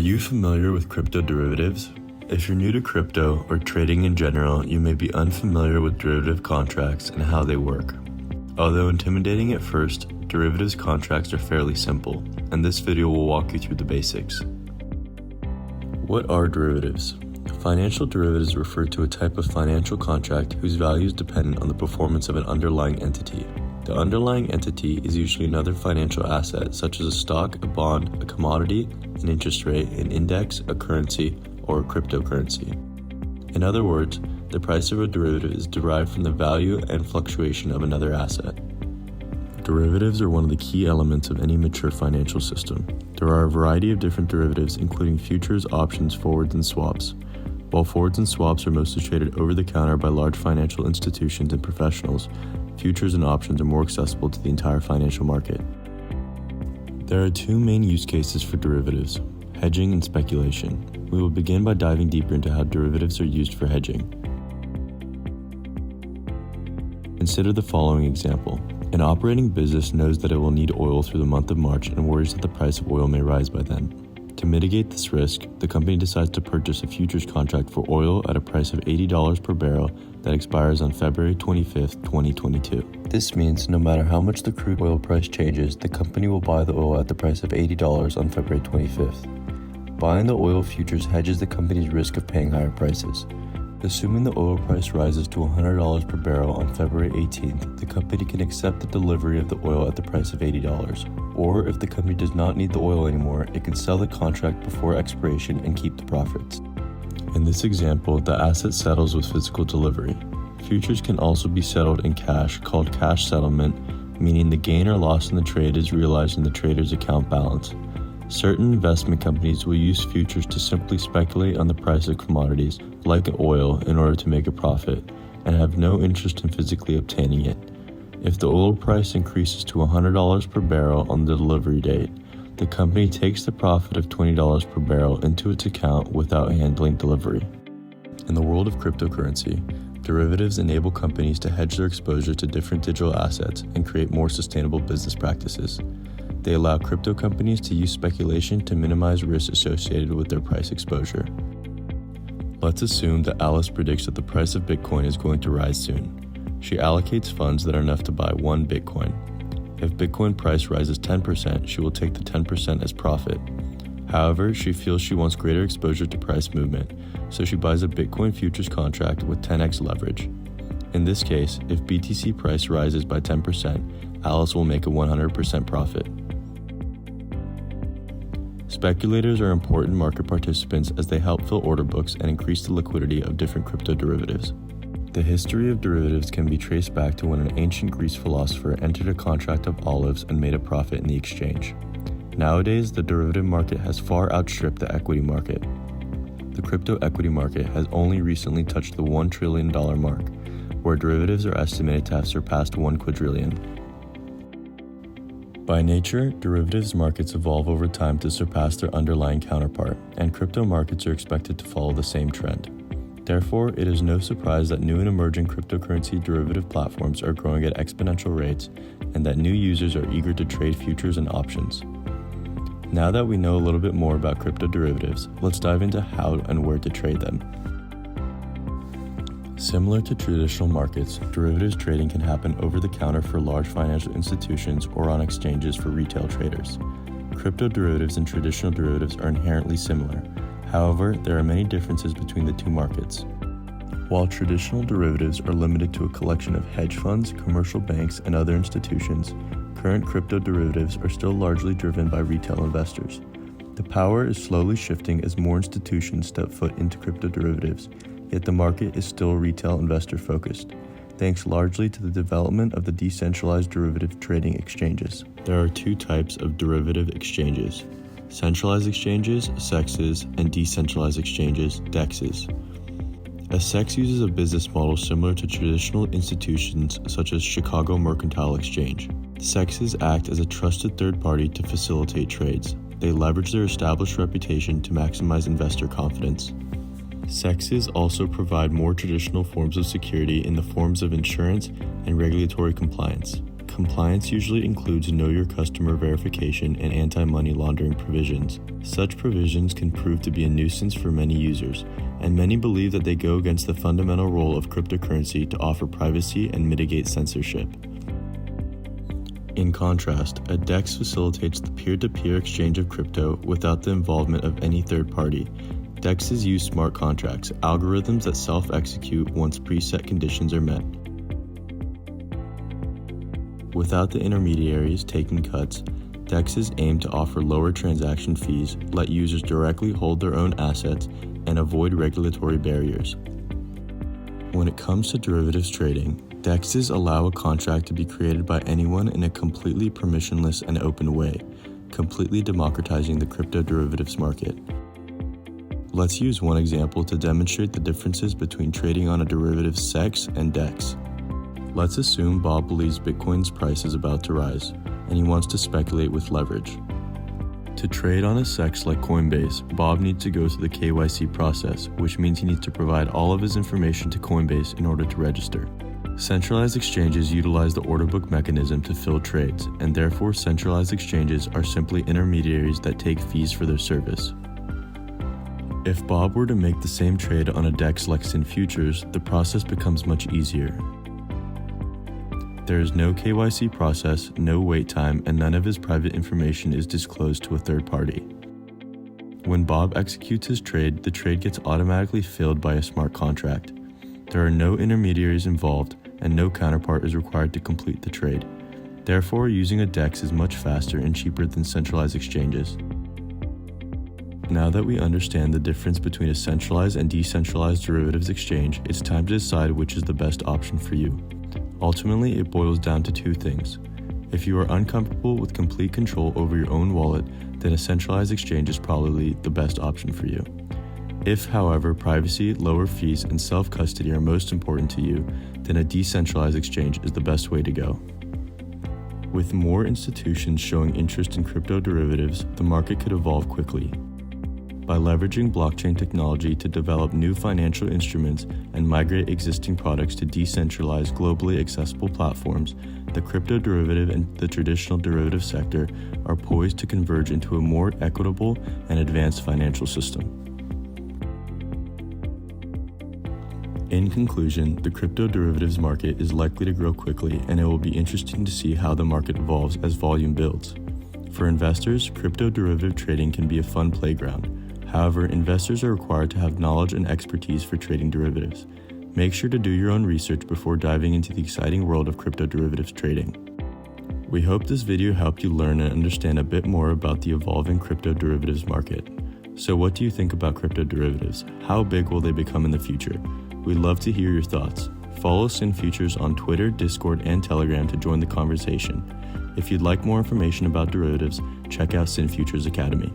you familiar with crypto derivatives? If you're new to crypto or trading in general, you may be unfamiliar with derivative contracts and how they work. Although intimidating at first, derivatives contracts are fairly simple, and this video will walk you through the basics. What are derivatives? Financial derivatives refer to a type of financial contract whose value is dependent on the performance of an underlying entity. The underlying entity is usually another financial asset such as a stock, a bond, a commodity, an interest rate, an index, a currency, or a cryptocurrency. In other words, the price of a derivative is derived from the value and fluctuation of another asset. Derivatives are one of the key elements of any mature financial system. There are a variety of different derivatives including futures, options, forwards, and swaps. While forwards and swaps are mostly traded over the counter by large financial institutions and professionals, futures and options are more accessible to the entire financial market. There are two main use cases for derivatives: hedging and speculation. We will begin by diving deeper into how derivatives are used for hedging. Consider the following example. An operating business knows that it will need oil through the month of March and worries that the price of oil may rise by then. To mitigate this risk, the company decides to purchase a futures contract for oil at a price of $80 per barrel that expires on February 25th, 2022. This means no matter how much the crude oil price changes, the company will buy the oil at the price of $80 on February 25th. Buying the oil futures hedges the company's risk of paying higher prices. Assuming the oil price rises to $100 per barrel on February 18th, the company can accept the delivery of the oil at the price of $80. Or if the company does not need the oil anymore, it can sell the contract before expiration and keep the profits. In this example, the asset settles with physical delivery. Futures can also be settled in cash, called cash settlement, meaning the gain or loss in the trade is realized in the trader's account balance. Certain investment companies will use futures to simply speculate on the price of commodities, like oil, in order to make a profit, and have no interest in physically obtaining it. If the oil price increases to $100 per barrel on the delivery date, the company takes the profit of $20 per barrel into its account without handling delivery. In the world of cryptocurrency, derivatives enable companies to hedge their exposure to different digital assets and create more sustainable business practices. They allow crypto companies to use speculation to minimize risks associated with their price exposure. Let's assume that Alice predicts that the price of Bitcoin is going to rise soon. She allocates funds that are enough to buy one Bitcoin. If Bitcoin price rises 10%, she will take the 10% as profit. However, she feels she wants greater exposure to price movement, so she buys a Bitcoin futures contract with 10x leverage. In this case, if BTC price rises by 10%, Alice will make a 100% profit. Speculators are important market participants as they help fill order books and increase the liquidity of different crypto derivatives. The history of derivatives can be traced back to when an ancient Greek philosopher entered a contract of olives and made a profit in the exchange. Nowadays, the derivative market has far outstripped the equity market. The crypto equity market has only recently touched the $1 trillion mark, where derivatives are estimated to have surpassed 1 quadrillion. By nature, derivatives markets evolve over time to surpass their underlying counterpart, and crypto markets are expected to follow the same trend. Therefore, it is no surprise that new and emerging cryptocurrency derivative platforms are growing at exponential rates, and that new users are eager to trade futures and options. Now that we know a little bit more about crypto derivatives, let's dive into how and where to trade them. Similar to traditional markets, derivatives trading can happen over the counter for large financial institutions or on exchanges for retail traders. Crypto derivatives and traditional derivatives are inherently similar. However, there are many differences between the two markets. While traditional derivatives are limited to a collection of hedge funds, commercial banks, and other institutions, current crypto derivatives are still largely driven by retail investors. The power is slowly shifting as more institutions step foot into crypto derivatives, yet the market is still retail investor focused, thanks largely to the development of the decentralized derivative trading exchanges. There are two types of derivative exchanges: centralized exchanges, SEXs, and decentralized exchanges, DEXs. A SEX uses a business model similar to traditional institutions such as Chicago Mercantile Exchange. SEXs act as a trusted third party to facilitate trades. They leverage their established reputation to maximize investor confidence. SEXs also provide more traditional forms of security in the forms of insurance and regulatory compliance. Compliance usually includes know your customer verification and anti-money laundering provisions. Such provisions can prove to be a nuisance for many users, and many believe that they go against the fundamental role of cryptocurrency to offer privacy and mitigate censorship. In contrast, a DEX facilitates the peer-to-peer exchange of crypto without the involvement of any third party. DEXs use smart contracts, algorithms that self-execute once preset conditions are met. Without the intermediaries taking cuts, DEXs aim to offer lower transaction fees, let users directly hold their own assets, and avoid regulatory barriers. When it comes to derivatives trading, DEXs allow a contract to be created by anyone in a completely permissionless and open way, completely democratizing the crypto derivatives market. Let's use one example to demonstrate the differences between trading on a derivatives CEX and DEX. Let's assume Bob believes Bitcoin's price is about to rise, and he wants to speculate with leverage. To trade on a CEX like Coinbase, Bob needs to go through the KYC process, which means he needs to provide all of his information to Coinbase in order to register. Centralized exchanges utilize the order book mechanism to fill trades, and therefore centralized exchanges are simply intermediaries that take fees for their service. If Bob were to make the same trade on a DEX like SynFutures, the process becomes much easier. There is no KYC process, no wait time, and none of his private information is disclosed to a third party. When Bob executes his trade, the trade gets automatically filled by a smart contract. There are no intermediaries involved, and no counterpart is required to complete the trade. Therefore, using a DEX is much faster and cheaper than centralized exchanges. Now that we understand the difference between a centralized and decentralized derivatives exchange, it's time to decide which is the best option for you. Ultimately, it boils down to two things. If you are uncomfortable with complete control over your own wallet, then a centralized exchange is probably the best option for you. If, however, privacy, lower fees, and self-custody are most important to you, then a decentralized exchange is the best way to go. With more institutions showing interest in crypto derivatives, the market could evolve quickly. By leveraging blockchain technology to develop new financial instruments and migrate existing products to decentralized, globally accessible platforms, the crypto derivative and the traditional derivative sector are poised to converge into a more equitable and advanced financial system. In conclusion, the crypto derivatives market is likely to grow quickly, and it will be interesting to see how the market evolves as volume builds. For investors, crypto derivative trading can be a fun playground. However, investors are required to have knowledge and expertise for trading derivatives. Make sure to do your own research before diving into the exciting world of crypto derivatives trading. We hope this video helped you learn and understand a bit more about the evolving crypto derivatives market. So what do you think about crypto derivatives? How big will they become in the future? We'd love to hear your thoughts. Follow SynFutures on Twitter, Discord, and Telegram to join the conversation. If you'd like more information about derivatives, check out SynFutures Academy.